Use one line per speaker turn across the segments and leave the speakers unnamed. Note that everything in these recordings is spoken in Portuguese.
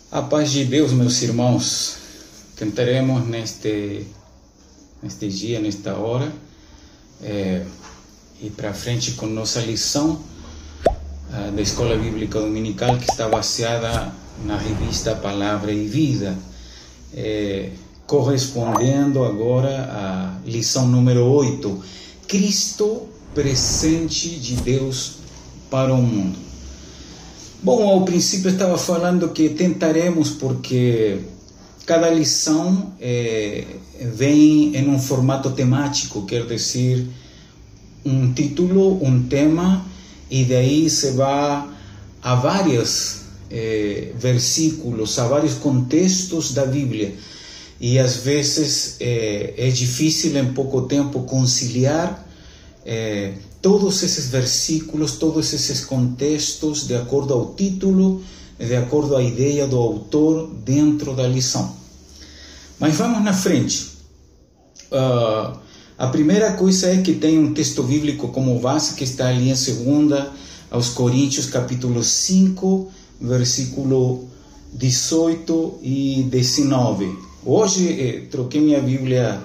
A paz de Deus, meus irmãos. Tentaremos neste dia, nesta hora, ir para frente com nossa lição da Escola Bíblica Dominical, que está baseada na revista Palavra e Vida, correspondendo agora à lição número 8, Cristo, presente de Deus para o mundo. Bom, ao princípio estava falando que tentaremos, porque cada lição vem em um formato temático, quer dizer, um título, um tema, e daí se vai a vários versículos, a vários contextos da Bíblia. E às vezes é difícil em pouco tempo conciliar todos esses versículos, todos esses contextos, de acordo ao título, de acordo à ideia do autor dentro da lição. Mas vamos na frente. A primeira coisa é que tem um texto bíblico como base, que está ali em 2 aos Coríntios, capítulo 5, versículo 18 e 19. Hoje troquei minha Bíblia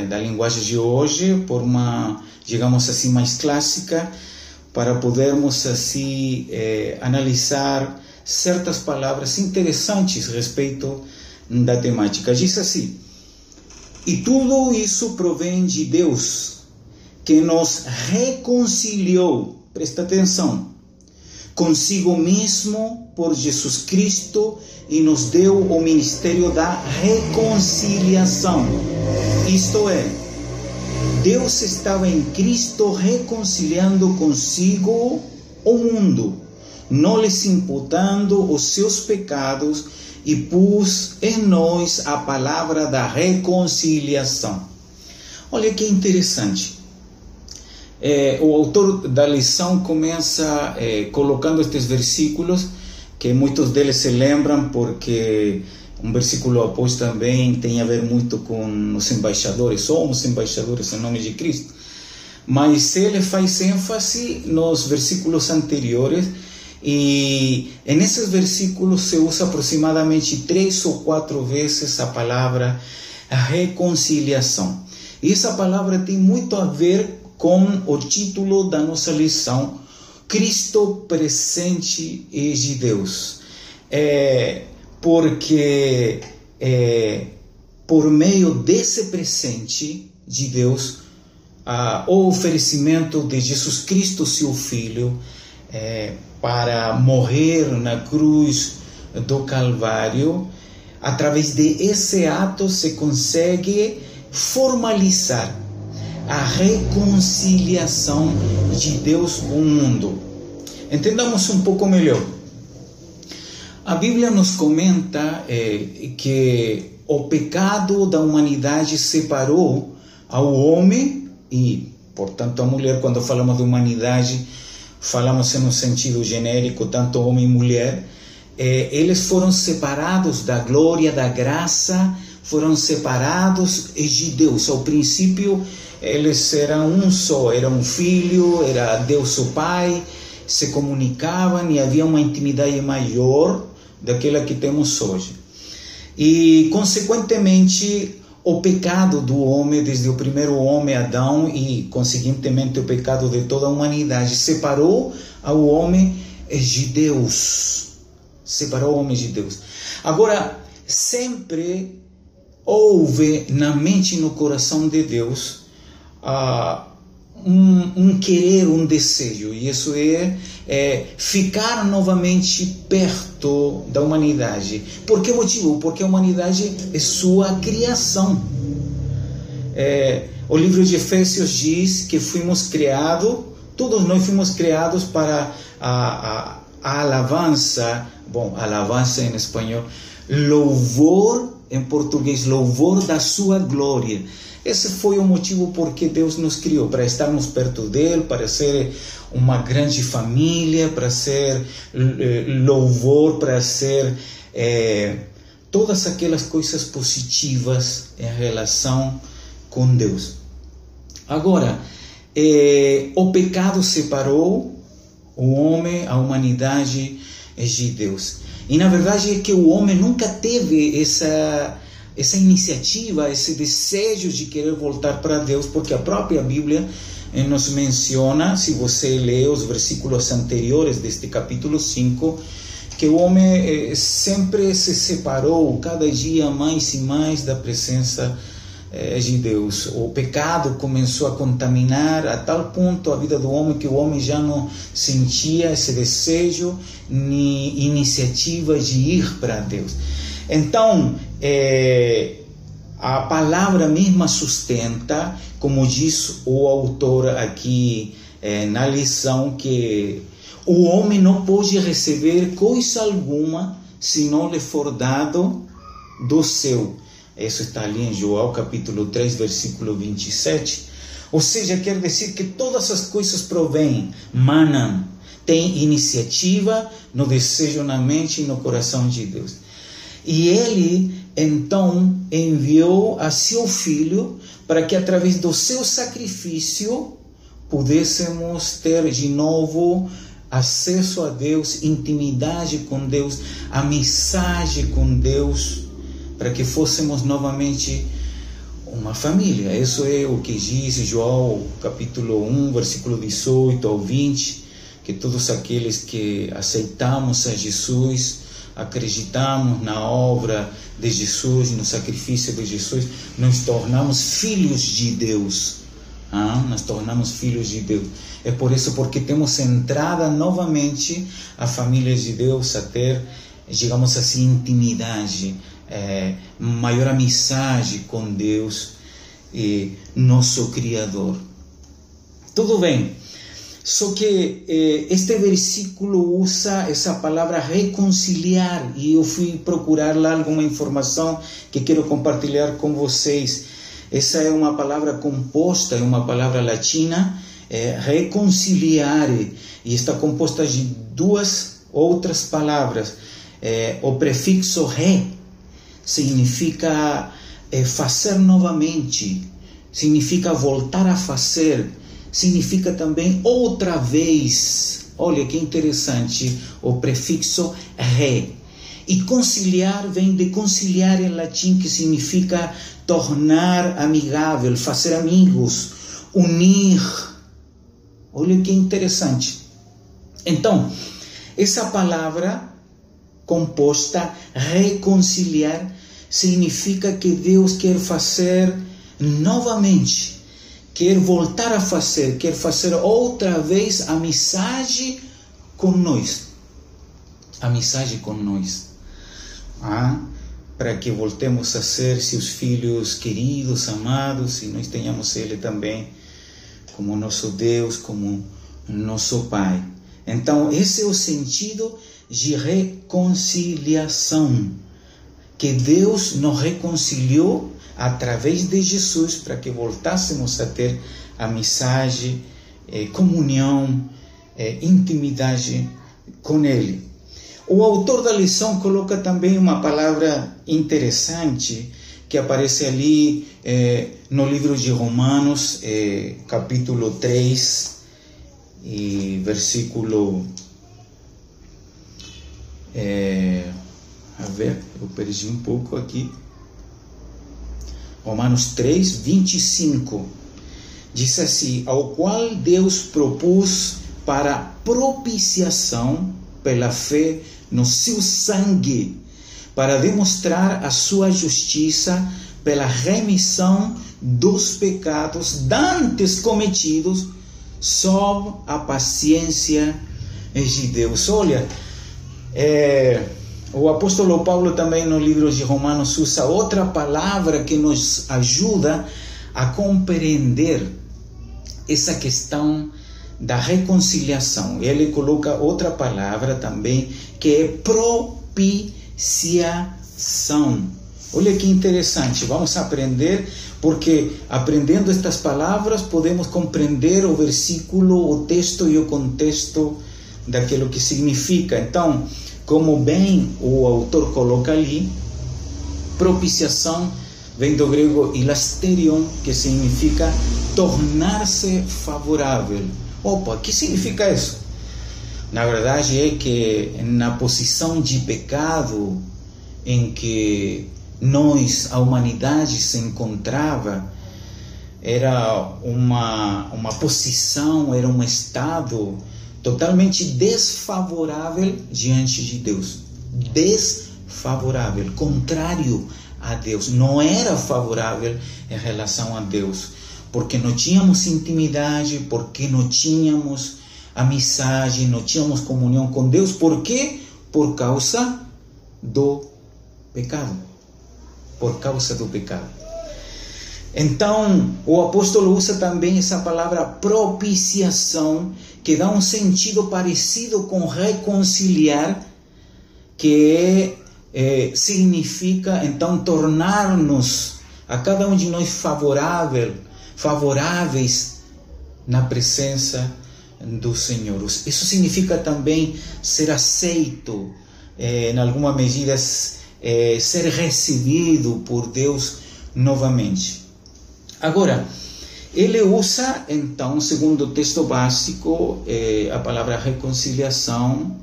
da linguagem de hoje por uma, digamos assim, mais clássica, para podermos assim analisar certas palavras interessantes a respeito da temática. Diz assim: e tudo isso provém de Deus, que nos reconciliou, presta atenção, consigo mesmo por Jesus Cristo, e nos deu o ministério da reconciliação. Isto é, Deus estava em Cristo reconciliando consigo o mundo, não lhes imputando os seus pecados, e pôs em nós a palavra da reconciliação. Olha que interessante. O autor da lição começa colocando estes versículos, que muitos deles se lembram, porque um versículo após também tem a ver muito com os embaixadores. Somos embaixadores em nome de Cristo. Mas ele faz ênfase nos versículos anteriores, e nesses versículos se usa aproximadamente 3 ou 4 vezes a palavra reconciliação. E essa palavra tem muito a ver com o título da nossa lição, Cristo presente de Deus. Porque por meio desse presente de Deus, o oferecimento de Jesus Cristo, seu Filho, para morrer na cruz do Calvário, através desse ato se consegue formalizar a reconciliação de Deus com o mundo. Entendamos um pouco melhor. A Bíblia nos comenta que o pecado da humanidade separou ao homem e, portanto, a mulher. Quando falamos de humanidade, falamos em um sentido genérico, tanto homem e mulher. Eles foram separados da glória, da graça, foram separados de Deus. Ao princípio, eles eram um só, era um filho, era Deus o Pai, se comunicavam e havia uma intimidade maior daquela que temos hoje. E, consequentemente, o pecado do homem, desde o primeiro homem, Adão, e, consequentemente, o pecado de toda a humanidade, separou ao homem de Deus. Separou o homem de Deus. Agora, sempre houve na mente e no coração de Deus um querer, um desejo, e isso é ficar novamente perto da humanidade. Por que motivo? Porque a humanidade é sua criação. O livro de Efésios diz que fomos criados, todos nós fomos criados para a alabança, alabança em espanhol, louvor em português, louvor da sua glória. Esse foi o motivo por que Deus nos criou, para estarmos perto dele, para ser uma grande família, para ser louvor, para ser todas aquelas coisas positivas em relação com Deus. Agora, o pecado separou o homem, a humanidade de Deus. E na verdade é que o homem nunca teve essa iniciativa, esse desejo de querer voltar para Deus, porque a própria Bíblia nos menciona, se você lê os versículos anteriores deste capítulo 5, que o homem sempre se separou cada dia mais e mais da presença de Deus. O pecado começou a contaminar a tal ponto a vida do homem que o homem já não sentia esse desejo nem iniciativa de ir para Deus. Então, a palavra mesma sustenta, como diz o autor aqui na lição, que o homem não pode receber coisa alguma se não lhe for dado do céu. Isso está ali em João capítulo 3, versículo 27. Ou seja, quer dizer que todas as coisas provêm, manam, tem iniciativa no desejo, na mente e no coração de Deus. E Ele, então, enviou a seu Filho para que, através do seu sacrifício, pudéssemos ter de novo acesso a Deus, intimidade com Deus, amizade com Deus, para que fôssemos novamente uma família. Isso é o que diz João capítulo 1, versículo 18 ao 20, que todos aqueles que aceitamos a Jesus, acreditamos na obra de Jesus, no sacrifício de Jesus, nos tornamos filhos de Deus. Nós tornamos filhos de Deus. É por isso, porque temos entrada novamente à família de Deus, a ter, digamos assim, intimidade, maior amizade com Deus, nosso Criador. Tudo bem. Só que este versículo usa essa palavra reconciliar, e eu fui procurar lá alguma informação que quero compartilhar com vocês. Essa é uma palavra composta, é uma palavra latina, reconciliare, e está composta de duas outras palavras. O prefixo re significa fazer novamente, significa voltar a fazer, significa também outra vez. Olha que interessante, o prefixo re. E conciliar vem de conciliar em latim, que significa tornar amigável, fazer amigos, unir. Olha que interessante. Então, essa palavra composta, reconciliar, significa que Deus quer fazer novamente, quer voltar a fazer, quer fazer outra vez amizade com nós. Amizade com nós. Para que voltemos a ser seus filhos queridos, amados, e nós tenhamos Ele também como nosso Deus, como nosso Pai. Então, esse é o sentido de reconciliação, que Deus nos reconciliou através de Jesus, para que voltássemos a ter amizade, comunhão, intimidade com Ele. O autor da lição coloca também uma palavra interessante que aparece ali no livro de Romanos, capítulo 3, e versículo... eu perdi um pouco aqui. Romanos 3, 25. Diz assim: ao qual Deus propôs para propiciação pela fé no seu sangue, para demonstrar a sua justiça pela remissão dos pecados dantes cometidos sob a paciência de Deus. Olha, o apóstolo Paulo também no livro de Romanos usa outra palavra que nos ajuda a compreender essa questão da reconciliação. Ele coloca outra palavra também, que é propiciação. Olha que interessante, vamos aprender, porque aprendendo estas palavras podemos compreender o versículo, o texto e o contexto daquilo que significa. Então, como bem o autor coloca ali, propiciação vem do grego ilasterion, que significa tornar-se favorável. Opa, o que significa isso? Na verdade é que na posição de pecado em que nós, a humanidade, se encontrava, era uma posição, era um estado totalmente desfavorável diante de Deus. Desfavorável, contrário a Deus. Não era favorável em relação a Deus, porque não tínhamos intimidade, porque não tínhamos amizade, não tínhamos comunhão com Deus. Por quê? Por causa do pecado. Por causa do pecado. Então, o apóstolo usa também essa palavra propiciação, que dá um sentido parecido com reconciliar, que significa, então, tornar-nos, a cada um de nós, favoráveis na presença do Senhor. Isso significa também ser aceito, em alguma medida, ser recebido por Deus novamente. Agora, ele usa, então, segundo o texto básico, a palavra reconciliação,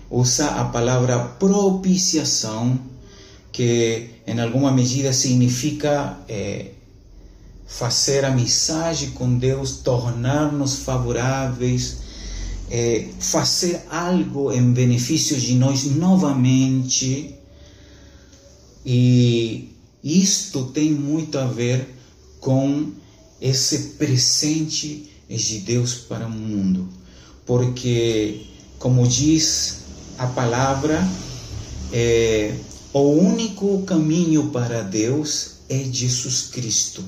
usa a palavra propiciação, que em alguma medida significa fazer amizade com Deus, tornar-nos favoráveis, fazer algo em benefício de nós novamente. E isto tem muito a ver com esse presente de Deus para o mundo, porque, como diz a palavra, o único caminho para Deus é Jesus Cristo.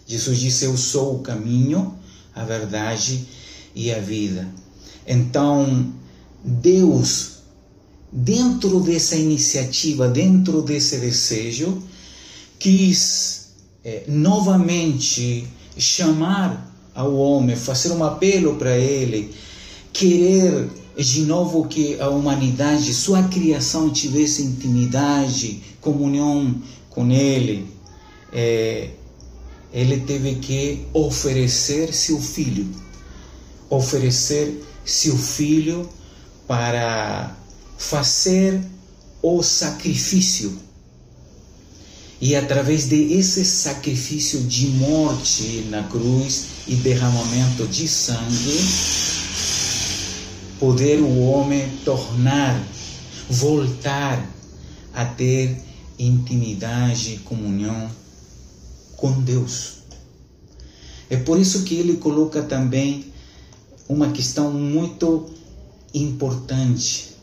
Jesus disse: eu sou o caminho, a verdade e a vida. Então, Deus, dentro dessa iniciativa, dentro desse desejo, quis novamente chamar ao homem, fazer um apelo para ele, querer de novo que a humanidade, sua criação, tivesse intimidade, comunhão com ele. Ele teve que oferecer seu filho para fazer o sacrifício. E através desse sacrifício de morte na cruz e derramamento de sangue, poder o homem voltar a ter intimidade e comunhão com Deus. É por isso que ele coloca também uma questão muito importante,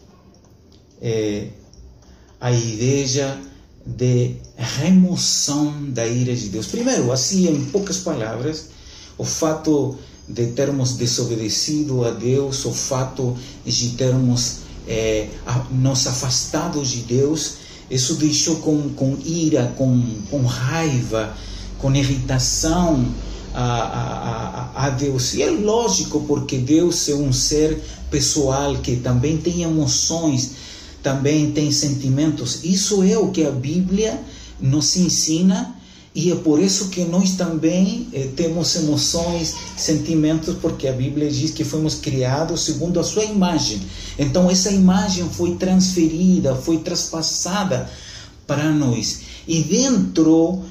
a ideia de remoção da ira de Deus. Primeiro, assim, em poucas palavras, o fato de termos desobedecido a Deus, o fato de termos nos afastado de Deus, isso deixou com ira, com raiva, com irritação a Deus. E é lógico, porque Deus é um ser pessoal que também tem emoções, também tem sentimentos. Isso é o que a Bíblia nos ensina, e é por isso que nós também temos emoções, sentimentos, porque a Bíblia diz que fomos criados segundo a sua imagem. Então essa imagem foi transferida, foi traspassada para nós. E dentro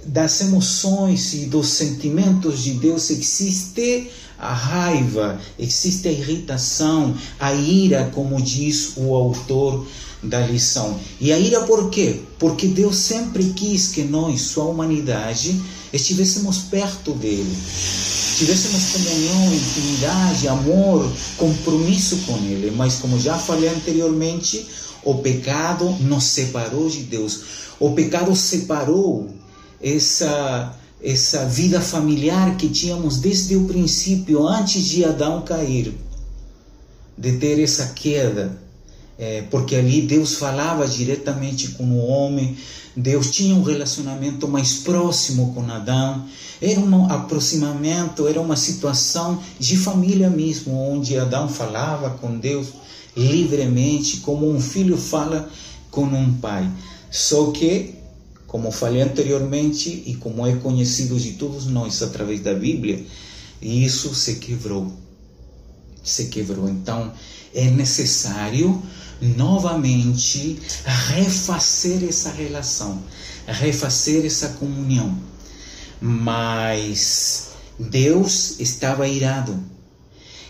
das emoções e dos sentimentos de Deus existe a raiva, existe a irritação, a ira, como diz o autor da lição. E a ira por quê? Porque Deus sempre quis que nós, sua humanidade, estivéssemos perto dele, tivéssemos comunhão, intimidade, amor, compromisso com ele. Mas, como já falei anteriormente, o pecado nos separou de Deus. O pecado separou essa vida familiar que tínhamos desde o princípio, antes de Adão cair, de ter essa queda, porque ali Deus falava diretamente com o homem, Deus tinha um relacionamento mais próximo com Adão, era um aproximamento, era uma situação de família mesmo, onde Adão falava com Deus livremente, como um filho fala com um pai. Só que, como falei anteriormente, e como é conhecido de todos nós através da Bíblia, isso se quebrou. se quebrou. Então, é necessário novamente refazer essa relação, refazer essa comunhão. Mas Deus estava irado.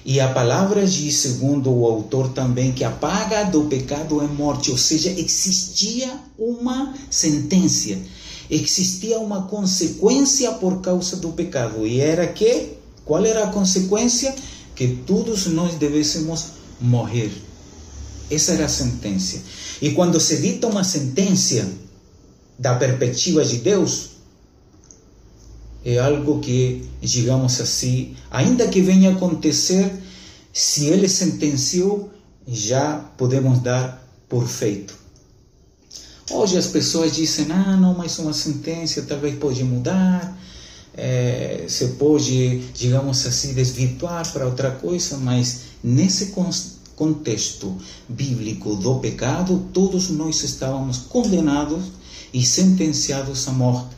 E a palavra diz, segundo o autor também, que a paga do pecado é morte. Ou seja, existia uma sentença, existia uma consequência por causa do pecado. E era que, qual era a consequência? Que todos nós devêssemos morrer. Essa era a sentença. E quando se dita uma sentença da perspectiva de Deus, é algo que, digamos assim, ainda que venha a acontecer, se Ele sentenciou, já podemos dar por feito. Hoje as pessoas dizem, não, mas uma sentença talvez pode mudar, se pode, digamos assim, desvirtuar para outra coisa, mas nesse contexto bíblico do pecado, todos nós estávamos condenados e sentenciados à morte.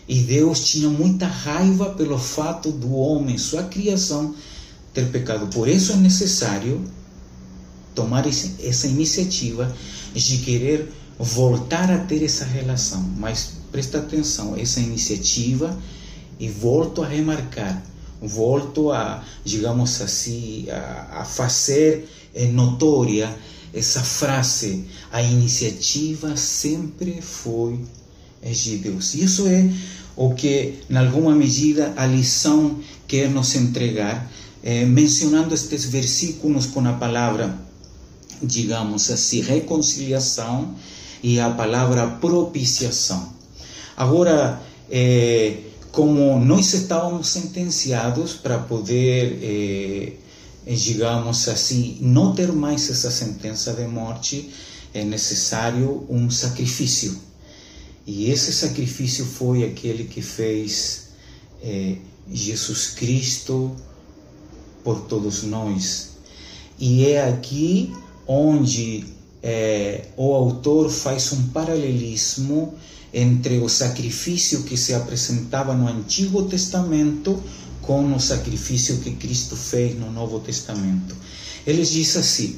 E Deus tinha muita raiva pelo fato do homem, sua criação, ter pecado. Por isso é necessário tomar essa iniciativa de querer voltar a ter essa relação. Mas presta atenção, essa iniciativa, e volto a remarcar, volto a, digamos assim, a fazer notória essa frase: a iniciativa sempre foi de Deus. Isso é o que, em alguma medida, a lição quer nos entregar, mencionando estes versículos com a palavra, digamos assim, reconciliação e a palavra propiciação. Agora, como nós estávamos sentenciados para poder, digamos assim, não ter mais essa sentença de morte, é necessário um sacrifício. E esse sacrifício foi aquele que fez Jesus Cristo por todos nós. E é aqui onde o autor faz um paralelismo entre o sacrifício que se apresentava no Antigo Testamento com o sacrifício que Cristo fez no Novo Testamento. Ele diz assim: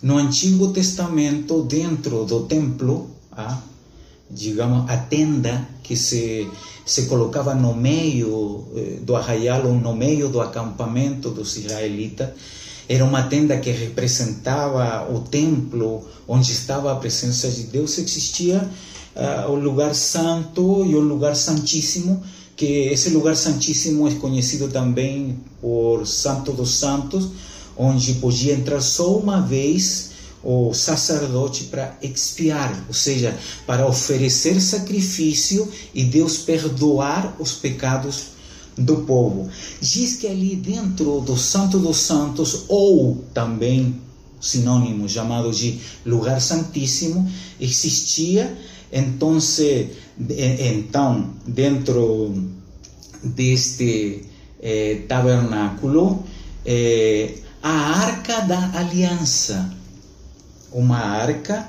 no Antigo Testamento, dentro do templo, digamos, a tenda que se colocava no meio do arraial, ou no meio do acampamento dos israelitas, era uma tenda que representava o templo onde estava a presença de Deus. Existia o lugar santo e o lugar santíssimo, que esse lugar santíssimo é conhecido também por Santo dos Santos, onde podia entrar só uma vez o sacerdote para expiar, ou seja, para oferecer sacrifício e Deus perdoar os pecados do povo. Diz que ali dentro do Santo dos Santos, ou também sinônimo chamado de lugar santíssimo, existia então dentro deste tabernáculo a Arca da Aliança, uma arca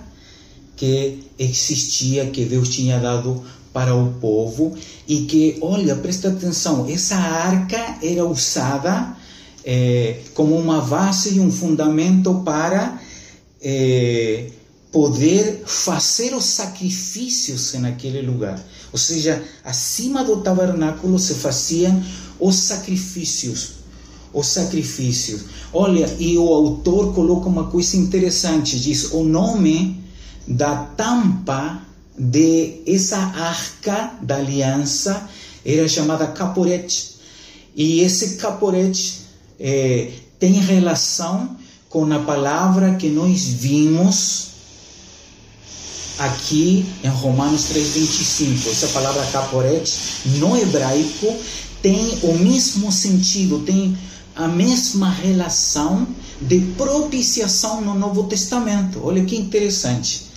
que existia, que Deus tinha dado para o povo, e que, olha, presta atenção, essa arca era usada como uma base e um fundamento para poder fazer os sacrifícios naquele lugar. Ou seja, acima do tabernáculo se faziam os sacrifícios. Olha, e o autor coloca uma coisa interessante, diz: o nome da tampa de essa arca da aliança era chamada caporete. E esse caporete tem relação com a palavra que nós vimos aqui em Romanos 3:25. Essa palavra caporete no hebraico tem o mesmo sentido, tem a mesma relação de propiciação no Novo Testamento. Olha que interessante.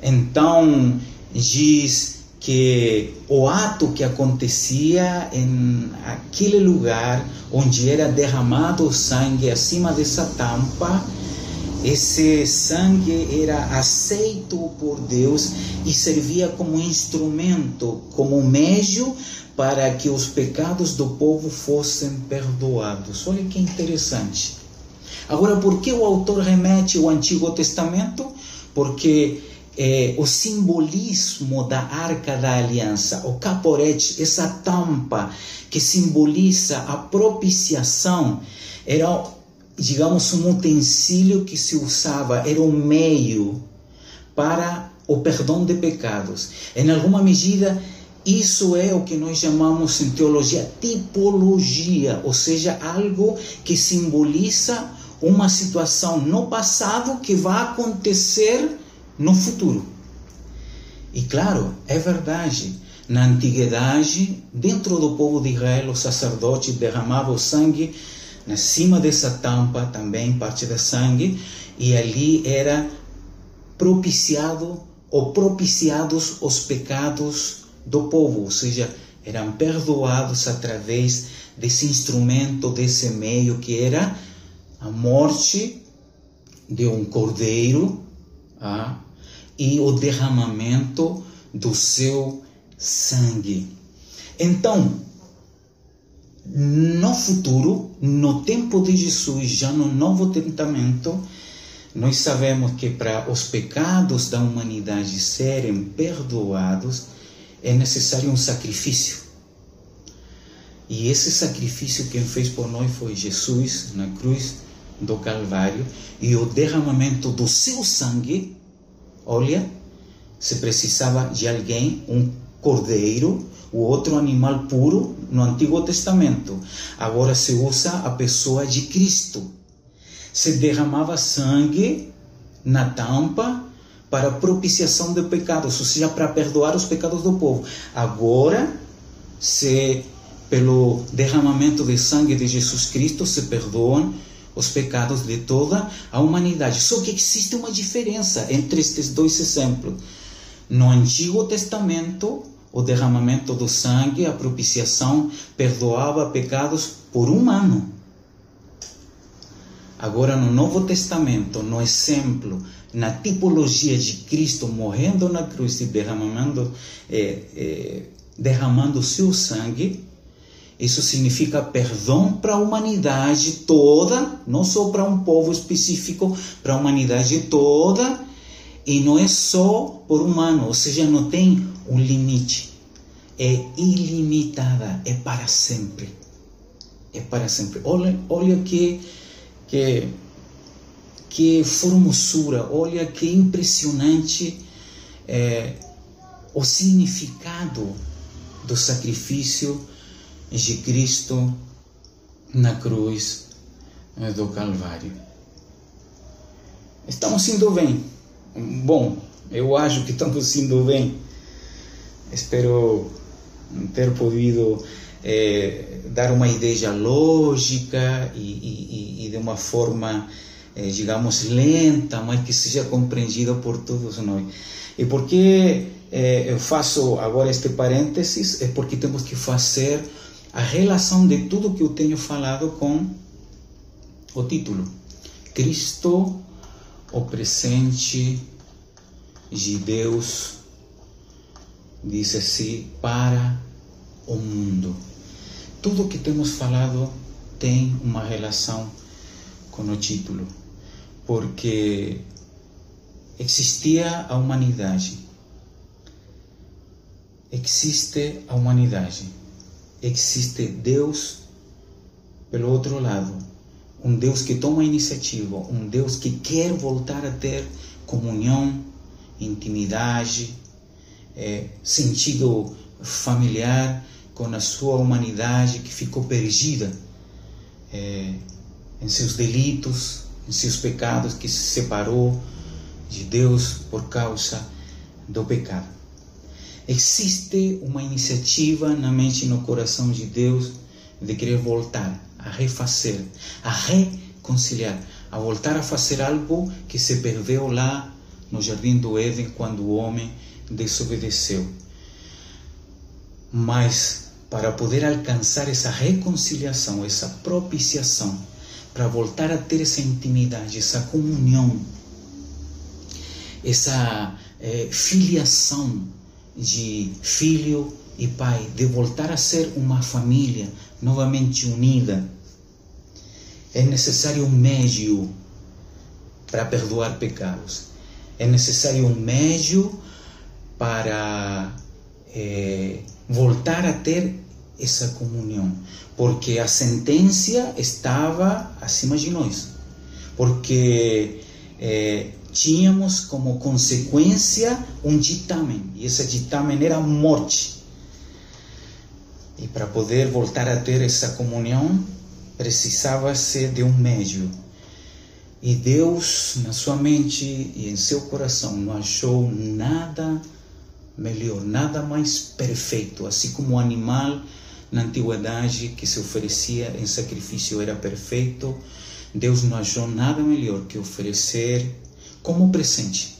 Então, diz que o ato que acontecia em aquele lugar onde era derramado o sangue acima dessa tampa, esse sangue era aceito por Deus e servia como instrumento, como meio para que os pecados do povo fossem perdoados. Olha que interessante. Agora, por que o autor remete ao Antigo Testamento? Porque o simbolismo da Arca da Aliança, o caporet, essa tampa que simboliza a propiciação, era, digamos, um utensílio que se usava, era um meio para o perdão de pecados. Em alguma medida, isso é o que nós chamamos em teologia tipologia, ou seja, algo que simboliza uma situação no passado que vai acontecer no futuro. E claro, é verdade, na antiguidade, dentro do povo de Israel, o sacerdote derramava o sangue na cima dessa tampa, também parte do sangue, e ali era propiciado ou propiciados os pecados do povo, ou seja, eram perdoados através desse instrumento, desse meio que era a morte de um cordeiro e o derramamento do seu sangue. Então, no futuro, no tempo de Jesus, já no Novo Testamento, nós sabemos que para os pecados da humanidade serem perdoados, é necessário um sacrifício. E esse sacrifício quem fez por nós foi Jesus na cruz do Calvário, e o derramamento do seu sangue, olha, se precisava de alguém, um cordeiro, o outro animal puro no Antigo Testamento. Agora se usa a pessoa de Cristo. Se derramava sangue na tampa para propiciação de pecados, ou seja, para perdoar os pecados do povo. Agora, se pelo derramamento de sangue de Jesus Cristo se perdoam os pecados de toda a humanidade. Só que existe uma diferença entre estes dois exemplos. No Antigo Testamento, o derramamento do sangue, a propiciação, perdoava pecados por um ano. Agora, no Novo Testamento, no exemplo, na tipologia de Cristo morrendo na cruz e derramando o seu sangue, isso significa perdão para a humanidade toda, não só para um povo específico, para a humanidade toda, e não é só por um ano, ou seja, não tem um limite, é ilimitada, é para sempre, é para sempre. Olha que formosura, olha que impressionante o significado do sacrifício de Cristo na cruz do Calvário. Estamos indo bem. Bom, eu acho que estamos indo bem. Espero ter podido dar uma ideia lógica e de uma forma, digamos, lenta, mas que seja compreendida por todos nós. E por que eu faço agora este parênteses? É porque temos que fazer a relação de tudo que eu tenho falado com o título. Cristo, o presente de Deus, diz assim, para o mundo. Tudo que temos falado tem uma relação com o título, porque existia a humanidade, existe a humanidade, existe Deus pelo outro lado, um Deus que toma iniciativa, um Deus que quer voltar a ter comunhão, intimidade, sentido familiar com a sua humanidade que ficou perdida em seus delitos, em seus pecados, que se separou de Deus por causa do pecado. Existe uma iniciativa na mente e no coração de Deus de querer voltar a refazer, a reconciliar, a voltar a fazer algo que se perdeu lá no Jardim do Éden quando o homem desobedeceu. Mas para poder alcançar essa reconciliação, essa propiciação, para voltar a ter essa intimidade, essa comunhão, essa filiação de filho e pai, de voltar a ser uma família novamente unida, é necessário um meio para perdoar pecados. É necessário um meio para voltar a ter essa comunhão. Porque a sentença estava acima de nós. Porque tínhamos como consequência um ditamen. E esse ditamen era a morte. E para poder voltar a ter essa comunhão, precisava-se de um meio. E Deus, na sua mente e em seu coração, não achou nada melhor, nada mais perfeito. Assim como o animal na antiguidade que se oferecia em sacrifício era perfeito, Deus não achou nada melhor que oferecer como presente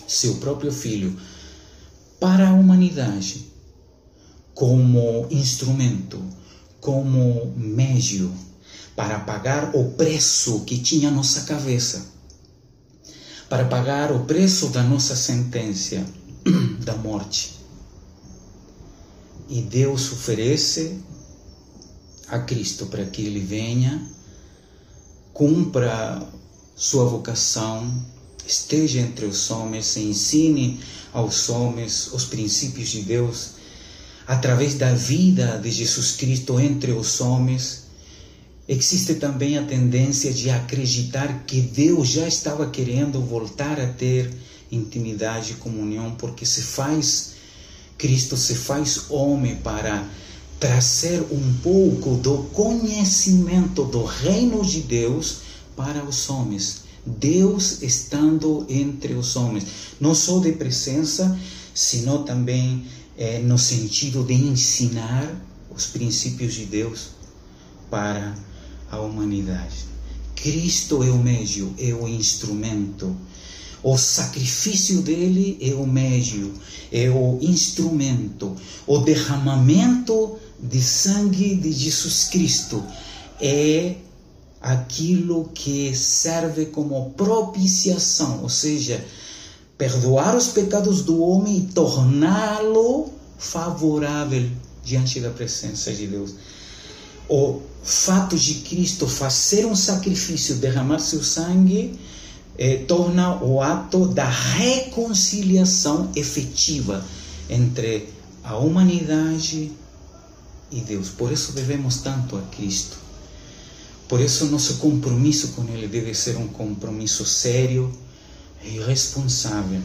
seu próprio Filho para a humanidade, como instrumento, como meio para pagar o preço que tinha a nossa cabeça, para pagar o preço da nossa sentença, da morte. E Deus oferece a Cristo para que Ele venha, cumpra sua vocação, esteja entre os homens e ensine aos homens os princípios de Deus, através da vida de Jesus Cristo entre os homens. Existe também a tendência de acreditar que Deus já estava querendo voltar a ter intimidade e comunhão, porque Cristo se faz homem para trazer um pouco do conhecimento do reino de Deus para os homens. Deus estando entre os homens, não só de presença, sino também no sentido de ensinar os princípios de Deus para a humanidade. Cristo é o meio, é o instrumento. O sacrifício dele é o meio, é o instrumento. O derramamento de sangue de Jesus Cristo é aquilo que serve como propiciação, ou seja, perdoar os pecados do homem e torná-lo favorável diante da presença de Deus. O fato de Cristo fazer um sacrifício, derramar seu sangue, torna o ato da reconciliação efetiva entre a humanidade e Deus. Por isso devemos tanto a Cristo. Por isso nosso compromisso com Ele deve ser um compromisso sério e responsável.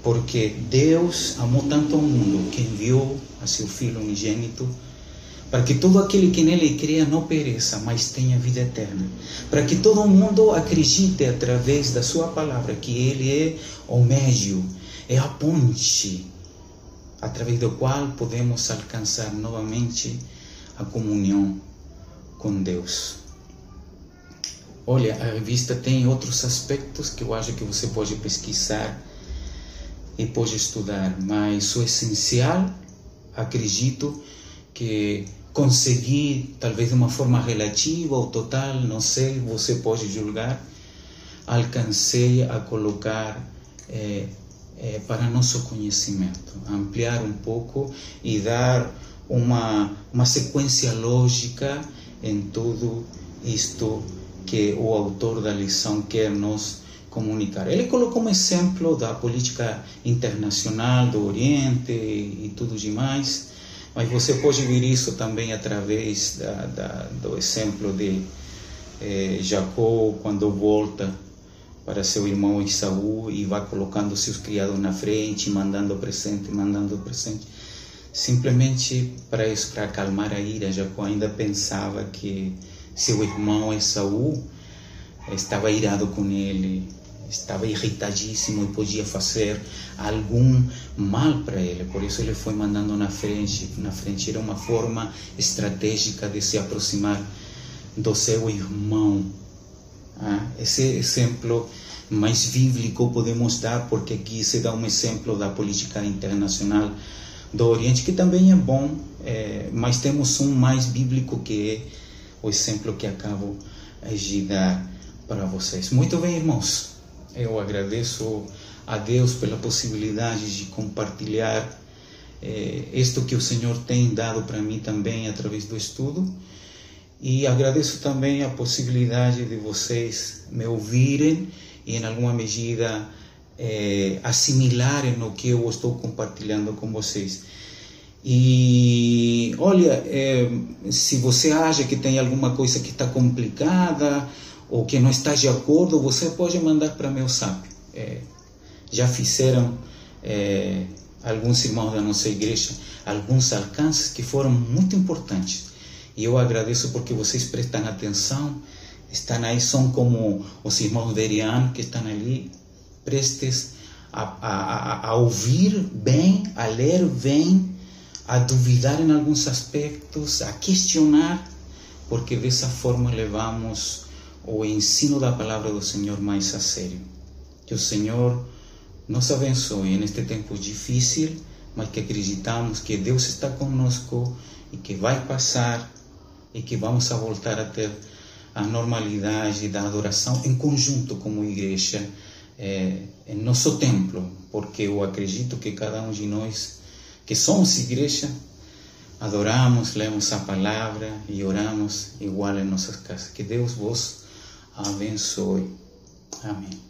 Porque Deus amou tanto ao mundo que enviou a seu Filho unigênito, para que todo aquele que nele creia não pereça, mas tenha vida eterna. Para que todo mundo acredite através da sua palavra que Ele é o meio, é a ponte, através do qual podemos alcançar novamente a comunhão com Deus. Olha, a revista tem outros aspectos que eu acho que você pode pesquisar e pode estudar, mas o essencial, acredito que consegui, talvez de uma forma relativa ou total, não sei, você pode julgar, alcancei a colocar para nosso conhecimento, ampliar um pouco e dar uma sequência lógica em tudo isto que o autor da lição quer nos comunicar. Ele colocou um exemplo da política internacional do Oriente e tudo demais, mas você pode ver isso também através do exemplo de Jacó, quando volta para seu irmão Esaú e vai colocando seus criados na frente, mandando presente. Simplesmente para isso, para acalmar a ira. Jacó ainda pensava que seu irmão Esaú estava irado com ele, estava irritadíssimo e podia fazer algum mal para ele. Por isso ele foi mandando na frente. Era uma forma estratégica de se aproximar do seu irmão. Esse exemplo mais bíblico podemos dar, porque aqui se dá um exemplo da política internacional do Oriente, que também é bom, mas temos um mais bíblico, que é o exemplo que acabo de dar para vocês. Muito bem, irmãos, eu agradeço a Deus pela possibilidade de compartilhar isto que o Senhor tem dado para mim também através do estudo. E agradeço também a possibilidade de vocês me ouvirem e, em alguma medida, assimilarem o que eu estou compartilhando com vocês. E olha, se você acha que tem alguma coisa que está complicada ou que não está de acordo, você pode mandar para meu zap. Já fizeram alguns irmãos da nossa igreja alguns alcances que foram muito importantes. E eu agradeço porque vocês prestam atenção, estão aí, são como os irmãos Veriano que estão ali, prestes a ouvir bem, a ler bem, a duvidar em alguns aspectos, a questionar, porque dessa forma levamos o ensino da palavra do Senhor mais a sério. Que o Senhor nos abençoe neste tempo difícil, mas que acreditamos que Deus está conosco e que vai passar e que vamos a voltar a ter a normalidade da adoração em conjunto como igreja, em nosso templo, porque eu acredito que cada um de nós que somos igreja, adoramos, lemos a palavra e oramos igual em nossas casas. Que Deus vos abençoe. Amém.